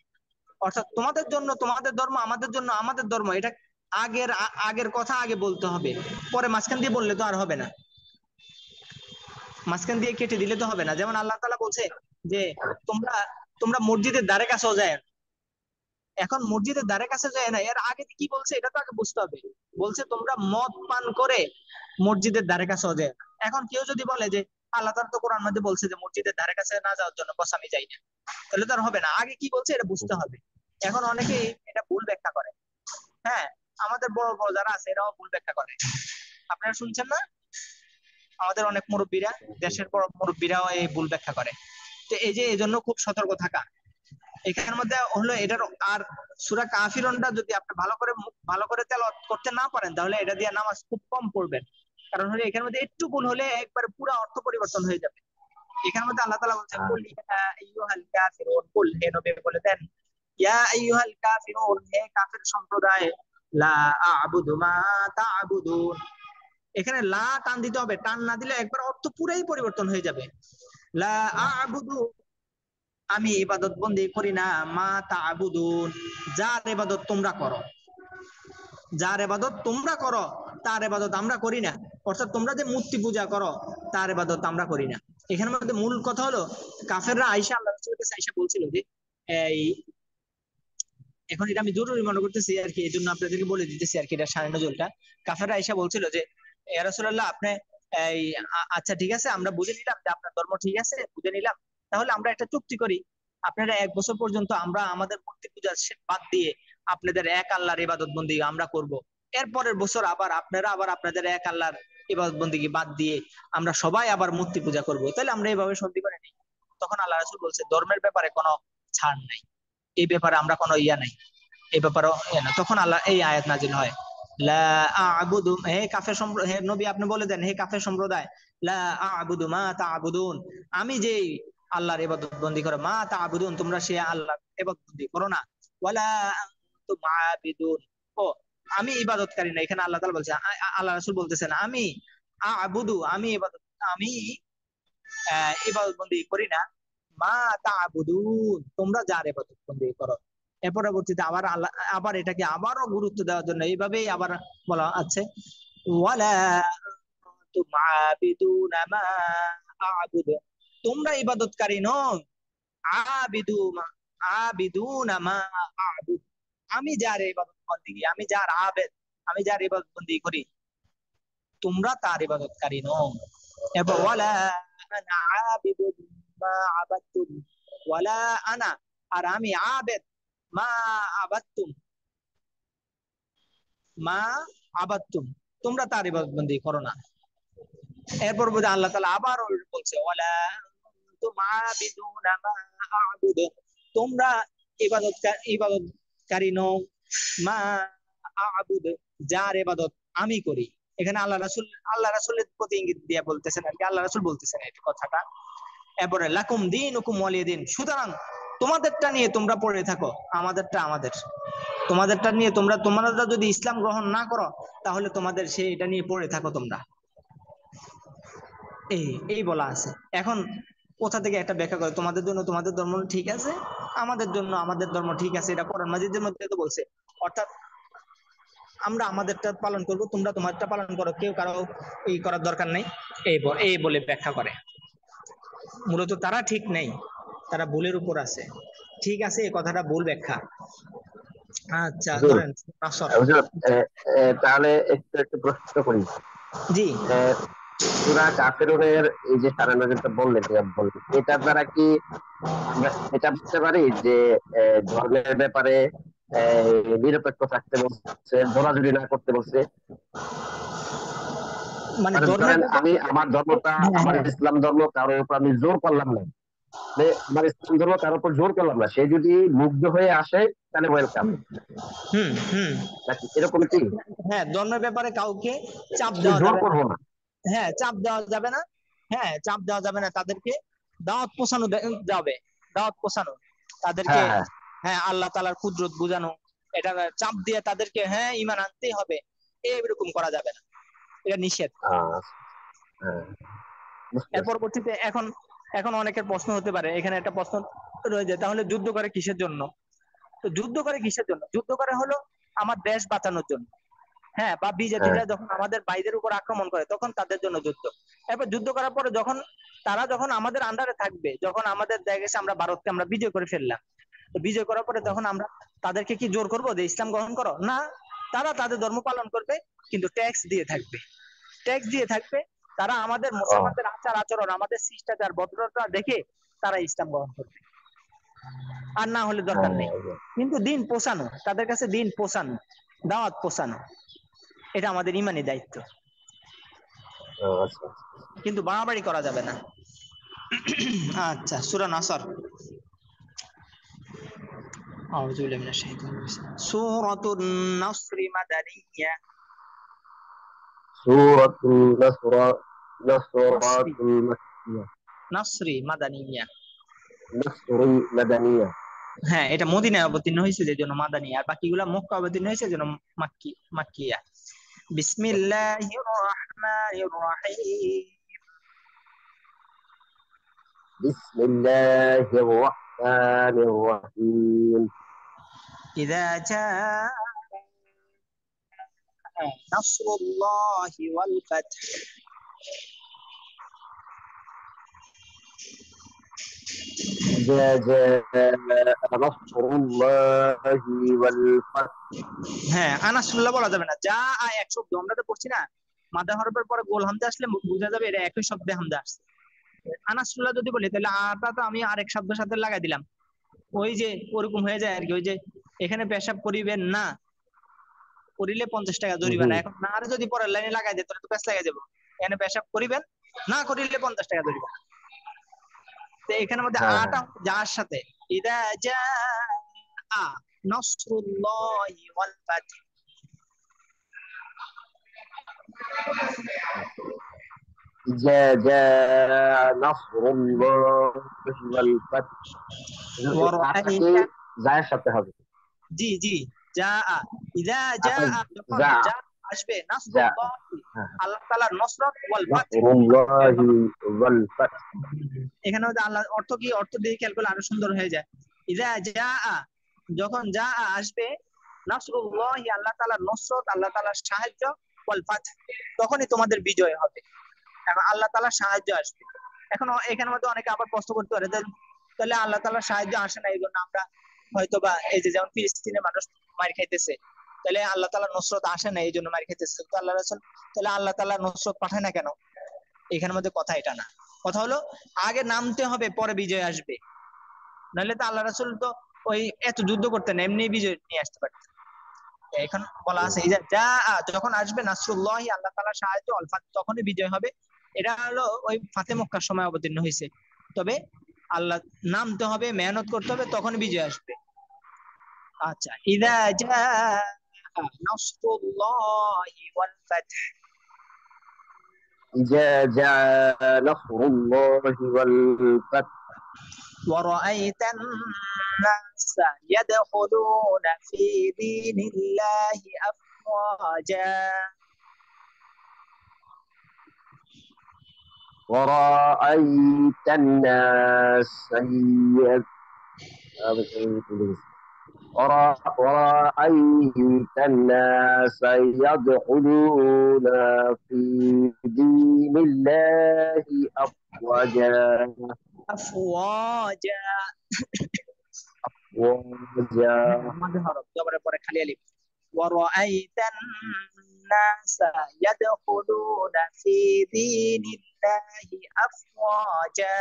অর্থাৎ তোমাদের জন্য তোমাদের ধর্ম, আমাদের জন্য আমাদের ধর্ম, এটা আগের কথা আগে বলতে হবে, পরে মাঝখান দিয়ে বললে তো আর হবে না, মাঝখান দিয়ে কেটে দিলে তো হবে না। যেমন আল্লাহ তাআলা বলছে যে তোমরা তোমরা মসজিদের ধারে কাছেও যায় না। এখন মসজিদের ধারে কাছে যায় না, এর আগে কি বলছে এটা তো আগে বুঝতে হবে। বলছে তোমরা মদ পান করে মসজিদের ধারে কাছেও যায় না। এখন কেউ যদি বলে যে আল্লাহ তাআলা তো কোরআন মধ্যে বলছে যে মসজিদের ধারে কাছে না যাওয়ার জন্য, বস আমি যাই না, তাহলে তো আর হবে না, আগে কি বলছে এটা বুঝতে হবে। এখন অনেকে এটা ভুল ব্যাখ্যা করে। হ্যাঁ আমাদের বড় বড় যারা আছে এরাও ভুল ব্যাখ্যা করে, আপনারা শুনছেন না? আমাদের অনেক মুরব্বীরা, দেশের বড় মুরব্বীরাও এই ভুল ব্যাখ্যা করে। তো এই যে এই জন্য খুব সতর্ক থাকা। এখানের মধ্যে হলো এটার আর সূরা কাফিরুনটা যদি আপনি ভালো করে তেলাওয়াত করতে না পারেন তাহলে এটা দিয়ে নামাজ খুব কম পড়বেন, কারণ হলো এখানের মধ্যে একটু ভুল হলে একবার পুরো অর্থ পরিবর্তন হয়ে যাবে। এখানের মধ্যে আল্লাহ তাআলা বলছেন কুল ইয়া আইয়ুহাল কাফিরুন, কুল হে নবী বলে দেন ইয়া আইয়ুহাল কাফিরুন, হে কাফির সম্প্রদায়, লা আ'বুদু মা তা'বুদুন। এখানে লা টান দিতে হবে, টান না দিলে একবার অর্থ পুরাই পরিবর্তন হয়ে যাবে। লা আ'বুদু আমি ইবাদত বন্দি করি না, মা তা'বুদুন যার ইবাদত তোমরা করো, যার ইবাদত তোমরা করো তার ইবাদত আমরা করি না, অর্থাৎ তোমরা যে মূর্তি পূজা করো তার ইবাদত আমরা করি না। এখানের মধ্যে মূল কথা হলো কাফেররা আল্লাহ রাসূলের কাছে বলছিল যে এই এখন এটা আমি জরুরি মনে করতেছি আর কি, এই জন্য আপনাদেরকে বলে দিতেছি আর কি, এটা শানে নজুলটা। কাফেররা আয়েশা বলছিল যে ইয়া রাসূলুল্লাহ, আপনি এই আচ্ছা ঠিক আছে, আমরা বুঝে নিলাম যে আপনার ধর্ম ঠিক আছে, বুঝে নিলাম, তাহলে আমরা একটা চুক্তি করি, আপনারা 1 বছর পর্যন্ত আমরা আমাদের মূর্তি পূজা বাদ দিয়ে আপনাদের এক আল্লাহর ইবাদত বন্দি আমরা করব। এরপরের বছর আবার আপনারা আবার আপনাদের এক আল্লাহর ইবাদত বন্দিগি বাদ দিয়ে আমরা সবাই আবার মূর্তি পূজা করব, তাহলে আমরা এইভাবে সন্ধি করে নিই। তখন আল্লাহ রাসূল বলছে ধর্মের ব্যাপারে কোনো ছাড় নাই, এই ব্যাপারে আমরা কোনো ইয়া নাই, এই ব্যাপারও ইয়া না। তখন আল্লাহ এই আয়াত নাজিল হয়, লা আ'বুদু, হে কাফের সম্প্রদায়, হে নবী আপনি বলে দেন, হে কাফের সম্প্রদায়, লা আ'বুদু মা তা'বুদুন, আমি যে আল্লাহর ইবাদত বন্দি করো, মা তা'বুদুন, তোমরা সে আল্লাহর ইবাদত বন্দি করো না, ওয়ালা আনতুম আবিদুন, ও আমি ইবাদতকারী না। এখানে আল্লাহ তাআলা বলছে, আল্লাহ রাসূল বলতেছেন আমি আ'বুদু, আমি ইবাদত, আমি ইবাদত বন্দি করি না, মা তা'বুদুন, তোমরা যার ইবাদত বন্দি করো। এর পরবর্তীতে আবার আল্লাহ আবার এটাকে আবারও গুরুত্ব দেওয়ার জন্য এইভাবেই আবার বলা আছে, ওয়ালা আনতুম আবিদুনা মা আ'বুদু, তোমরা ইবাদতকারী নও, আবিদু আবিদুনা মা আ'বুদ, আমি যার ইবাদত বন্দেগী, আমি যার আবেদ, আমি যার ইবাদত বন্দেগী করি, তোমরা তার ইবাদতকারী নও। এরপর ওয়ালা আনা আবিদুন মা আবাদতুম, ওয়ালা আনা, আর আমি আবেদ, মা আবাদতুম, মা আবাদতুম, তোমরা তার ইবাদত বন্দেগী করো না। এরপর বোধ আল্লাহ তাআলা আবার বলছে, ওয়ালা আনতুম আবিদুনা মা আ'বুদু, তোমরা ইবাদতকারী নও, মা আ'বুদু, যার ইবাদত আমি করি। এখানে আল্লাহ রাসূলের প্রতি ইঙ্গিত দিয়ে বলতেছেন আর কি, আল্লাহ রাসূল বলতেছেন এই কথাটা। এরপরে লাকুম দীনুকুম ওয়ালিয়া দিন, সুতরাং তোমাদেরটা নিয়ে তোমরা পড়ে থাকো, আমাদেরটা আমাদের, তোমাদেরটা নিয়ে তোমরা যদি ইসলাম গ্রহণ না করো তাহলে তোমাদের এটা নিয়ে পড়ে থাকো তোমরা, এই এই বলা আছে। এখন কোথা থেকে একটা ব্যাখ্যা করে, তোমাদের জন্য তোমাদের ধর্ম ঠিক আছে, আমাদের জন্য আমাদের ধর্ম ঠিক আছে, এটা কোরআন মাজিদের মধ্যে তো বলছে। অর্থাৎ আমরা আমাদেরটা পালন করব, তোমরা তোমারটা পালন করো, কেউ কারো এই করার দরকার নেই, এই বলে ব্যাখ্যা করে। মূলত তারা ঠিক নেই, তারা ভুলের উপর আছে, ঠিক আছে এই কথাটা ভুল ব্যাখ্যা। আচ্ছা হুজুর, ধরেন আসর। হুজুর, তাহলে একটু একটু প্রশ্ন করি। জি সূরা কাফিরুনের এই যে সাড়ে নাজিলটা বললেন, এটার দ্বারা কি আমরা এটা বুঝতে পারি যে ধর্মের ব্যাপারে নিরপেক্ষ থাকতে বলছে, জোরাজুরি না করতে বলছে? মানে মানে ধর্মের ধরেন ব্যাপার, আমি আমার ধর্মটা, হ্যাঁ আমার হ্যাঁ, ইসলাম ধর্ম কারোর উপর আমি জোর করলাম না, মানে আমার ইসলাম ধর্ম কারোর উপর জোর করলাম না, সে যদি মুগ্ধ হয়ে আসে তাহলে ওয়েলকাম, হুম হুম, নাকি এরকম কি? হ্যাঁ ধর্মের ব্যাপারে কাউকে চাপ শুধু দেওয়া জোর যাবে না, করবো না। হ্যাঁ চাপ দেওয়া যাবে না, হ্যাঁ চাপ দেওয়া যাবে না, তাদেরকে দাওয়াত পৌঁছানো যাবে, দাওয়াত পৌঁছানো তাদেরকে, হ্যাঁ, হ্যাঁ। হ্যাঁ আল্লাহ তাআলার কুদরত বোঝানো, এটা চাপ দিয়ে তাদেরকে হ্যাঁ ঈমান আনতেই হবে এরকম করা যাবে না, এটা নিষেধ। আচ্ছা, হ্যাঁ, বুঝতে এর পারছি। পরবর্তীতে এখন এখন অনেকের প্রশ্ন হতে পারে, এখানে একটা প্রশ্ন রয়ে যায়, তাহলে যুদ্ধ করে কিসের জন্য? তো যুদ্ধ করে কিসের জন্য? যুদ্ধ করে হলো আমার দেশ বাঁচানোর জন্য, হ্যাঁ, বা হ্যাঁ, বিজেপিরা যখন আমাদের ভাইদের উপর আক্রমণ করে তখন তাদের জন্য যুদ্ধ। এরপর যুদ্ধ করার পরে যখন তারা যখন আমাদের আন্ডারে থাকবে, যখন আমাদের দেখা গেছে আমরা ভারতকে আমরা বিজয় করে ফেললাম, তো বিজয় করার পরে তখন আমরা তাদেরকে কি জোর করবো যে ইসলাম গ্রহণ করো না, তারা তাদের ধর্ম পালন করবে, কিন্তু ট্যাক্স দিয়ে থাকবে, ট্যাক্স দিয়ে থাকবে, তারা আমাদের ও, মুসলমানদের আচার আচরণ, আমাদের শিষ্টাচার ভদ্রতা দেখে তারা ইসলাম গ্রহণ করবে, আর না হলে দরকার নেই। হ্যাঁ, কিন্তু দিন পোষানো, তাদের কাছে দিন পোষানো, দাওয়াত পোষানো, এটা আমাদের ইমানি দায়িত্ব, আচ্ছা, আচ্ছা। কিন্তু বাড়াবাড়ি করা যাবে না। আচ্ছা সূরা নাসর, আউযু বিল্লাহি মিনাশ শাইতানির রাজিম, সূরাতুন নাসর মাদানিয়া, সূরাতুল নাসরি, নাসরাতুল মাকিয়া, নাসরি মাদানিয়া, নাসরুল মাদানিয়া। হ্যাঁ এটা মদিনায় অবতীর্ণ হয়েছে যে জন্য মাদানী, আর বাকিগুলা মক্কা অবতীর্ণ হয়েছে জন্য মাক্কিয়া। বিসমিল্লাহির রহমানির রহিম, বিসমিল্লাহির রহমানির রহিম। ইযা জাআ নাসরুল্লাহি ওয়াল ফাতহ, যে নাসরুল্লাহি ওয়াল ফাত। হ্যাঁ, আনাসুল্লাহ বলা যাবে না, যা এক শব্দ, আমরা তো পড়ছি না মাদা হরফের পরে গোল হামজা আসলে বোঝা যাবে এটা একই শব্দে হামজা আসছে। আনাসুল্লাহ যদি বলি তাহলে আটা তো আমি আরেক শব্দের সাথে লাগাই দিলাম, ওই যে ওরকম হয়ে যায় আর কি। ওই যে এখানে পেশাব করিবেন না, করিলে 50 টাকা জরিমানা, হুম। এখন না আর যদি পরের লাইনে লাগাই দেয় তাহলে তো পেশ লাগাই যাবো। এখানে পেশাব করিবেন না, করিলে 50 টাকা জরিমানা। তো এখানের মধ্যে হ্যাঁ হ্যাঁ। আটা যার সাথে ইদা জা আ নাসরুল্লাহি ওয়াল ফাত। যে নাসরুল্লাহি ওয়াল ফাত, এই আটা কি ওয়ারাআইতা, জায়ের সাথে হবে? জি জি, যা ইদা যা, আটা যখন যা যা আসবে যা নাসরুল্লাহ, হ্যাঁ, আল্লাহ তাআলার নসরত, ওয়াল ফাত। নাসরুল্লাহি ওয়াল ফাত। এখানে হচ্ছে আল্লাহ অর্থ কি, অর্থ দিয়ে খেয়াল করলে আরো সুন্দর হয়ে যায়। ইদা যা, যখন যা আসবে, নাসরুল্লাহি, আল্লাহ তাআলার নসরত, আল্লাহ তাআলার সাহায্য, ওয়াল ফাত, তখনই তোমাদের বিজয় হবে। এখন আল্লাহ তাআলার সাহায্য আসবে। এখন এখানের মধ্যে অনেকে আবার প্রশ্ন করতে পারে, তাহলে আল্লাহ তাআলার সাহায্য আসে না, এই জন্য আমরা হয়তো বা এই যে যেমন ফিলিস্তিনের মানুষ মার খাইতেছে, তাহলে আল্লাহ তাআলার নসরত আসে না এই জন্য মার খাইতেছে, তো আল্লাহ রাসূল তাহলে আল্লাহ তাআলার নসরত পাঠায় না কেন? এখানের মধ্যে কথা এটা না, কথা হলো আগে নামতে হবে পরে বিজয় আসবে। নাহলে তো আল্লাহ রাসূল তো ওই এত যুদ্ধ করতেন, এমনি বিজয় নিয়ে আসতে পারতেন। এখন বলা আছে এই যে যা, যখন আসবে নাসরুল্লাহি, আল্লাহ তাআলার সাহায্য, অল ফাত, তখনই বিজয় হবে। এটা হলো ওই ফাতে মক্কার সময় অবতীর্ণ হয়েছে। তবে আল্লাহ নামতে হবে, মেহনত করতে হবে, তখন বিজয় আসবে। আচ্ছা, ইদা জা নাসরুল্লাহি ওয়াল ফাত। جاء نصر الله والفتح ورأيت الناس يدخلون في دين الله أفواجا. ورأيت الناس ورأيت الناس يدخلون في دين الله أفواجا أفواجا. أفواجا مد حرف جبر পরে খালি আলিফ। ورأيت الناس يدخلون في دين الله أفواجا.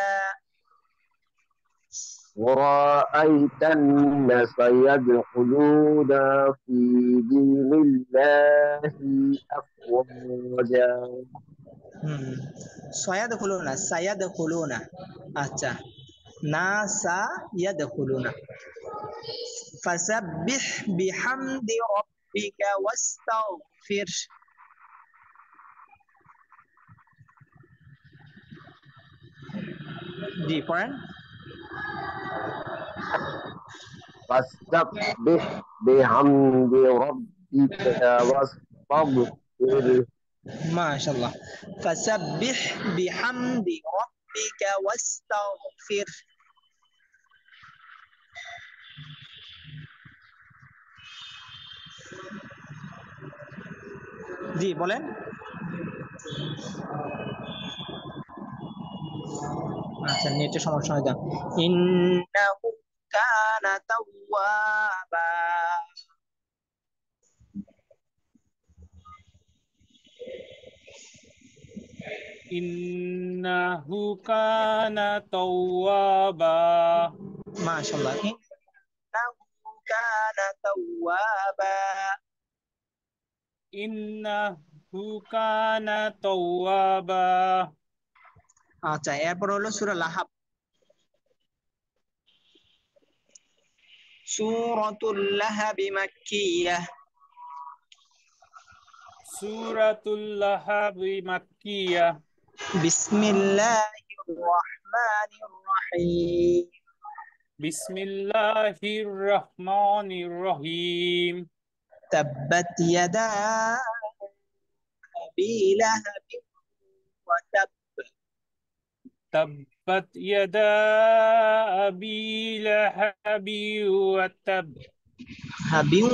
ورأيت الناس يدخلون في دين الله أفواجا সায়াদখুলুনা, সায়াদখুলুনা। আচ্ছা, না সা ইয়াদখুলুনা। ফাসাব্বিহ বিহামদি রাব্বিকা ওয়াস্তাগফির। জি পড়েন। فاستبح بحمد ربك واستغفره মাশাআল্লাহ। ফাসাব্বিহ বিহামদি রাব্বিকা ওয়াস্তাগফির। জি বলেন। আচ্ছা, নেটের সমস্যা হয়ে যাবে। ইন্নাহু কানা তাওয়াবা। ইন্নাহু কানা তাওয়াবা। মাশাআল্লাহ, ইন্নাহু কানা তাওয়াবা। ইন্নাহু কানা তাওয়াবা। আচ্ছা, এরপর হলো সূরা লাহাব। সূরাতুল লাহাব মাক্কিয়াহ। সূরাতুল লাহাব মাক্কিয়াহ। বিসমিল্লাহির রহমানির রহিম। বিসমিল্লাহির রহমানির রহিম। তাব্বাত ইয়াদা আবি লাহাব ওয়া তাব। তাব্বাত ইয়াদা আবি লাহাবি ওয়া তাব। হাবিউ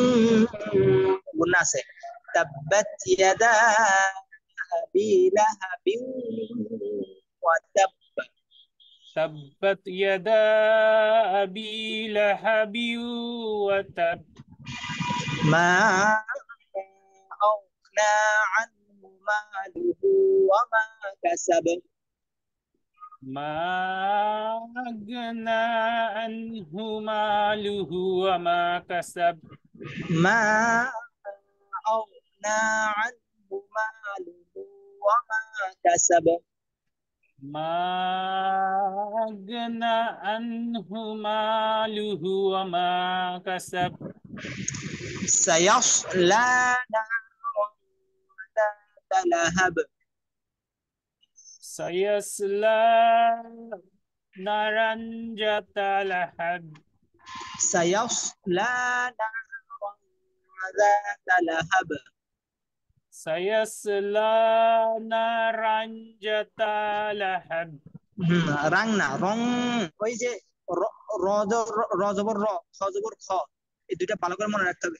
গুণা আছে। তাব্বাত ইয়াদা আবি লাহাব ওয়া তাব। تبت يدا أبي لهب وتب ما أغنى عنه ماله وما كسب ما أغنى عنه ماله وما كسب ما أغنى عنه ماله وما كسب ما أغنى عنه ماله وما كسب سيصلى نارا ذات لهب سيصلى نارا ذات لهب سيصلى نارا ذات لهب سيصلى نارا ذات لهب রাং না রং ওই যে র জবর র খ জবর খ এই দুইটা ভালো করে মনে রাখতে হবে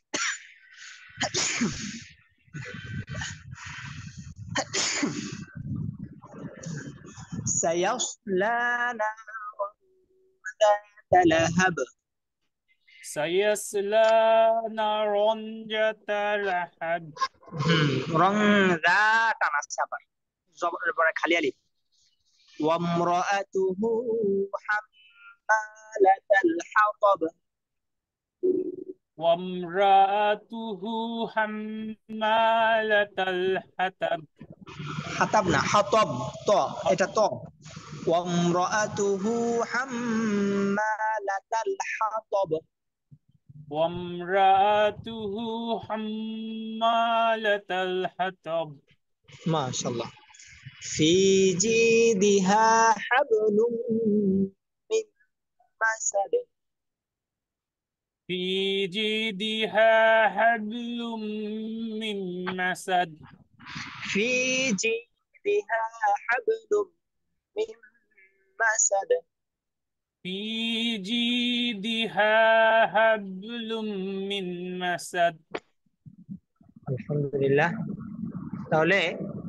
سيصلى نارا ذات لهب سيصلى نارا ذات لهب রং রা টানা চাপার জবরের পরে খালি আলিফ وامرأته حمالة الحطب وامرأته حمالة الحطب হাতাব না হাতব ত এটা ত وامرأته حمالة الحطب وامرأته حمالة الحطب ما شاء الله في جيدها حبل من مسد في جيدها حبل من مسد في جيدها حبل من مسد في جيدها حبل من مسد আলহামদুলিল্লাহ তাহলে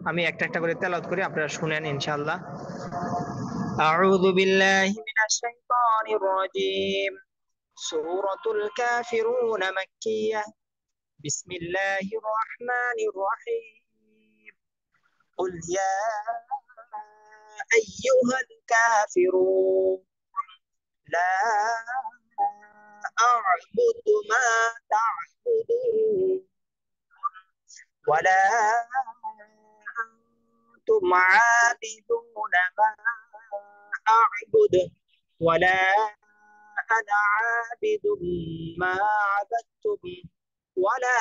আমি একটা একটা করে তেলাওয়াত করি আপনারা শুনেন ইনশাআল্লাহ আউযু বিল্লাহি মিনাশ শাইতানির রাজীম সূরাতুল কাফিরুন মাক্কিয়াহ বিসমিল্লাহির রহমানির রহিম قل يا أيها الكافرون لا أعبد ما تعبدون ولا أنتم عابدون ما أعبد ولا أنا عابد ما عبدتم ولا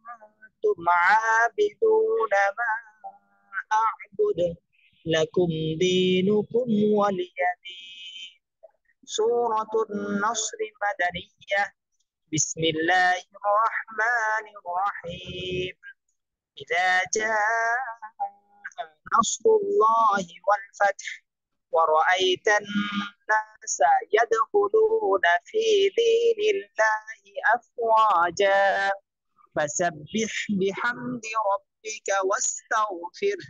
أنتم عابدون ما أعبد لكم دينكم ولي دين سورة النصر مدنية بسم الله الرحمن الرحيم إذا جاء نصر الله والفتح ورأيت الناس يدخلون في دين الله أفواجا فسبح بحمد ربك واستغفره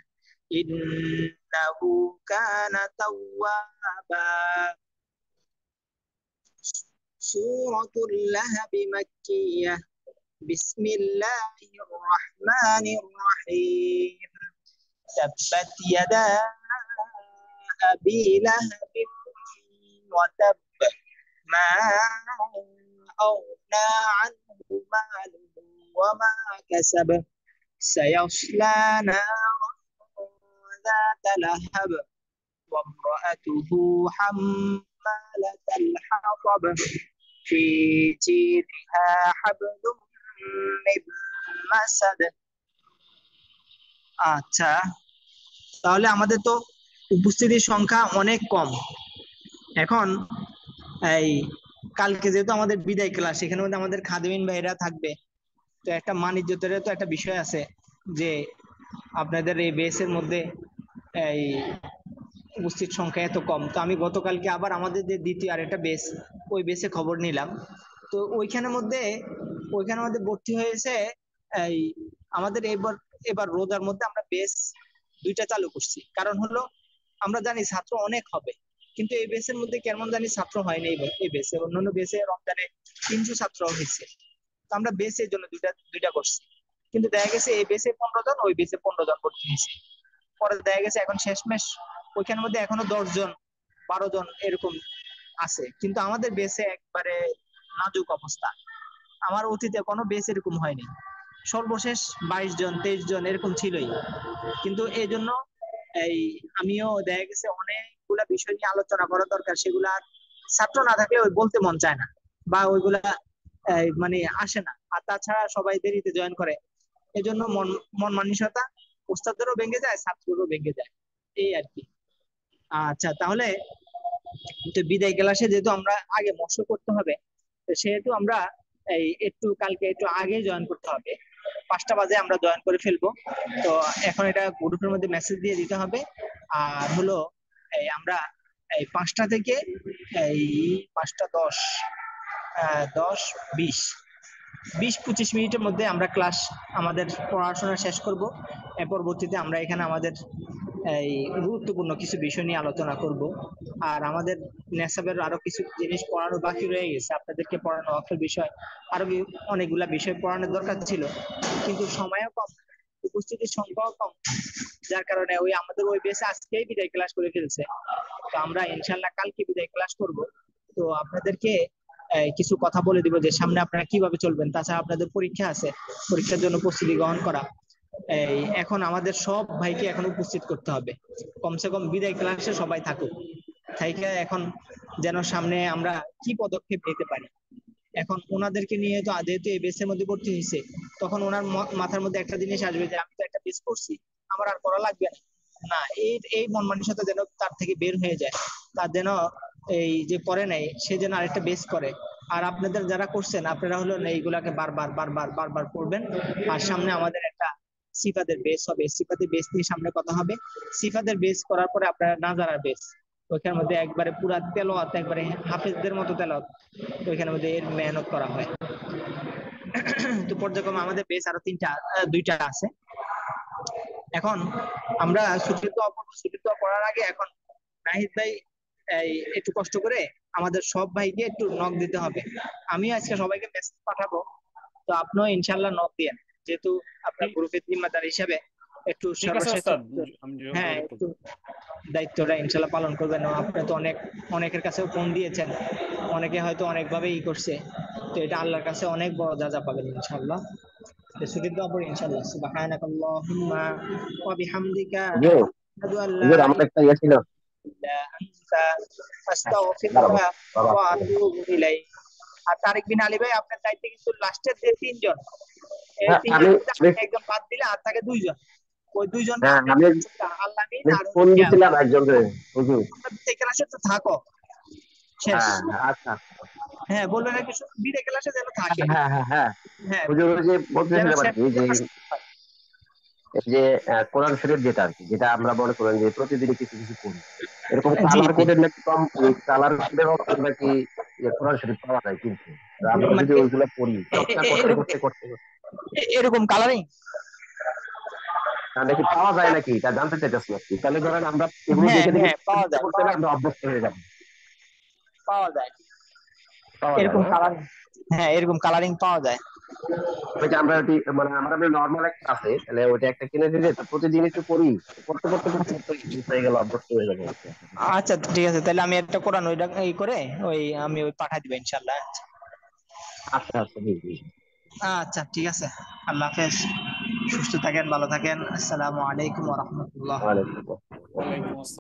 إنه كان توابا سورة اللهب مكية بسم الله الرحمن الرحيم تبت يدا أبي لهب وتب ما أغنى عنه ماله وما كسب سيصلى نارا ذات لهب وامرأته حمالة الحطب في جيدها حبل من مسد আচ্ছা তাহলে আমাদের তো উপস্থিতির সংখ্যা অনেক কম এখন এই কালকে যেহেতু আমাদের বিদায় ক্লাস এখানে মধ্যে আমাদের খাদেমিন ভাইরা থাকবে তো একটা মান ইজ্জতের তো একটা বিষয় আছে যে আপনাদের এই বেসের মধ্যে এই উপস্থিত সংখ্যা এত কম তো আমি গতকালকে আবার আমাদের যে দ্বিতীয় আরেকটা বেস ওই বেসে খবর নিলাম তো ওইখানের মধ্যে ভর্তি হয়েছে এই আমাদের এবার রোজার মধ্যে আমরা বেস দুইটা চালু করছি কারণ হলো আমরা জানি ছাত্র অনেক হবে, কিন্তু এই বেসের মধ্যে কেমন জানি ছাত্র হয়নি। এই বেসে, অন্যান্য বেসে রমজানে 300 ছাত্র হয়েছে। তো আমরা বেসের জন্য দুইটা দুইটা করছি, কিন্তু দেখা গেছে এই বেসে 15 জন, ওই বেসে 15 জন ভর্তি হয়েছে। পরে দেখা গেছে এখন শেষমেশ ওইখানের মধ্যে এখনো 10 জন 12 জন এরকম আছে, কিন্তু আমাদের বেসে একবারে নাজুক অবস্থা। আমার অতীতে কোনো বেস এরকম হয়নি, সর্বশেষ 22 জন 23 জন এরকম ছিলই। কিন্তু এই জন্য এই আমিও দেখা গেছে অনেকগুলা বিষয় নিয়ে আলোচনা করা দরকার, সেগুলা আর ছাত্র না থাকলে ওই বলতে মন চায় না, বা ওইগুলা মানে আসে না। আর তাছাড়া সবাই দেরিতে জয়েন করে, এই জন্য মন মন মানসিকতা ওস্তাদেরও ভেঙে যায়, ছাত্রদেরও ভেঙে যায়, এই আর কি। আচ্ছা, তাহলে তো বিদায় ক্লাসে যেহেতু আমরা আগে মশক করতে হবে, তো সেহেতু আমরা এই একটু কালকে একটু আগে জয়েন করতে হবে, 5টা বাজে আমরা জয়েন করে ফেলবো। তো এখন এটা গ্রুপের মধ্যে মেসেজ দিয়ে দিতে হবে। আর হলো এই আমরা এই 5টা থেকে এই 5টা 10 10 20 20-25 মিনিটের মধ্যে আমরা ক্লাস আমাদের পড়াশোনা শেষ করব। এর পরবর্তীতে আমরা এখানে আমাদের এই গুরুত্বপূর্ণ কিছু বিষয় নিয়ে আলোচনা করব। আর আমাদের নেসাবের আরো কিছু জিনিস পড়ানো বাকি রয়ে গেছে, আপনাদেরকে পড়ানো অক্ষর বিষয়, আরো অনেকগুলা বিষয় পড়ানোর দরকার ছিল, কিন্তু সময়ও কম, উপস্থিতির সংখ্যাও কম, যার কারণে ওই আমাদের ওই বেসে আজকেই বিদায় ক্লাস করে ফেলছে। তো আমরা ইনশাল্লাহ কালকে বিদায় ক্লাস করব। তো আপনাদেরকে কিছু কথা বলে দিব যে সামনে আপনারা কিভাবে চলবেন। তাছাড়া আপনাদের পরীক্ষা আছে, পরীক্ষার জন্য প্রস্তুতি গ্রহণ করা। এই এখন আমাদের সব ভাইকে এখন উপস্থিত করতে হবে, কমসে কম বিদায় ক্লাসে সবাই থাকুক, থাইকা এখন যেন সামনে আমরা কি পদক্ষেপ নিতে পারি। এখন ওনাদেরকে নিয়ে তো যেহেতু এই বেসের মধ্যে ভর্তি হয়েছে, তখন ওনার মাথার মধ্যে একটা জিনিস আসবে যে আমি তো একটা বেস করছি, আমার আর করা লাগবে না। না, এই এই মন মানসিকতা যেন তার থেকে বের হয়ে যায়, তার যেন এই যে করে নাই সে যেন আরেকটা বেস করে। আর আপনাদের যারা করছেন আপনারা হলো এইগুলাকে বারবার বারবার বারবার করবেন। আর সামনে আমাদের একটা সিফাতের বেস হবে, সিফাতের বেস নিয়ে সামনে কথা হবে। সিফাতের বেস করার পরে আপনারা নাজারার বেস, ওইখানের মধ্যে একবারে পুরা তেলাওয়াত, একবারে হাফেজদের মতো তেলাওয়াত, ওইখানের মধ্যে এর মেহনত করা হয়। তো পর্যায়ক্রমে আমাদের বেস আরো দুইটা আছে। এখন আমরা ছুটির দোয়া পড়বো, ছুটির দোয়া পড়ার আগে এখন নাহিদ ভাই এই একটু কষ্ট করে আমাদের সব ভাইকে একটু নক দিতে হবে। আমি আজকে সবাইকে মেসেজ পাঠাবো, তো আপনিও ইনশাল্লাহ নক দিয়েন, যেহেতু আপনার ঠিক গ্রুপের জিম্মাদার হিসেবে একটু ঠিক আছে সর্বশেষ। ওস্তাদ, আমি হ্যাঁ, যোগাযোগ একটু করবো। দায়িত্বটা ইনশাল্লাহ পালন করবেন। আপনি তো অনেকের কাছেও ফোন দিয়েছেন, অনেকে হয়তো অনেকভাবে করছে, তো এটা আল্লাহর কাছে অনেক বড় যাজা পাবেন ইনশাল্লাহ। ছুটির দোয়া পড়ি ইনশাল্লাহ। সুবহানাকাল্লাহুম্মা ওয়া বিহামদিকা হুজুর, আশহাদু আল্লা হুজুর আমার একটা ইয়ে ছিল। ইলাহা ইল্লা আনতা দাঁড়াবো, আস্তাগফিরুকা বাবা। ওয়া আতুবু ইলাইক। আর তারিক বিন আলী ভাই, আপনার দায়িত্বে কিন্তু লাস্টের যে 3 জন, এই হ্যাঁ, 3 জনের মধ্যে আপনি একজন বাদ দিলে আর থাকে 2 জন। ওই 2 জনকে হ্যাঁ, আপনি আমি আল্লামিন আর ফোন দিছিলাম একজনকে। হুজুর। বিদায় ক্লাসে তো থাকো শেষ। হ্যাঁ, হ্যাঁ, আচ্ছা। হ্যাঁ, বলবেন আর কিছু, বিদায় ক্লাসে যেন থাকে। হ্যাঁ, হ্যাঁ, হ্যাঁ। হ্যাঁ, হুজুর ওই যে যেন বলতেছিলাম আর শেষ কি যে পর্যন্ত হয়। এই যে কোরআন শরীফ যেটা আর কি, যেটা আমরা মনে করেন যে প্রতিদিনই কিছু কিছু করি, এরকম জি কালার জি। কোডের নাকি কম, কালার কোডের অপশন নাকি কোরআন শরীফ পাওয়া যায়, কিন্তু আমরা যদি মানে ওইগুলো পড়ি চর্চা করতে এরকম করতে করতে করতে এরকম কালারিং। নাকি পাওয়া যায় নাকি, তা জানতে চাইতেছি আর কি। তাহলে ধরেন আমরা এগুলো হ্যাঁ দেখে দেখে হ্যাঁ, পাওয়া পড়তে যায়, পড়তে না আমরা অভ্যস্ত হয়ে যাবো। পাওয়া যায় পাওয়া যায় এরকম না? কালারিং। হ্যাঁ, এরকম কালারিং পাওয়া যায়। ওই যে আমরা মানে আমরা নর্মাল একটা আছে, তাহলে ওইটা একটা কিনে দিলে তো প্রতিদিন একটু পড়ি, পড়তে পড়তে পড়তে পড়তে হয়ে গেল, অভ্যস্ত হয়ে যাবো আর কি। আচ্ছা ঠিক আছে, তাহলে আমি একটা কোরআন ওইটা করে ওই আমি ওই পাঠাই দিব ইনশাল্লাহ। আচ্ছা, আচ্ছা, জি, জি। আচ্ছা ঠিক আছে, আল্লাহ হাফেজ, সুস্থ থাকেন, ভালো থাকেন, আসসালামু আলাইকুম ওয়া রাহমাতুল্লাহ। ওয়ালাইকুম আসসালাম। ওয়ালাইকুম আসসালাম।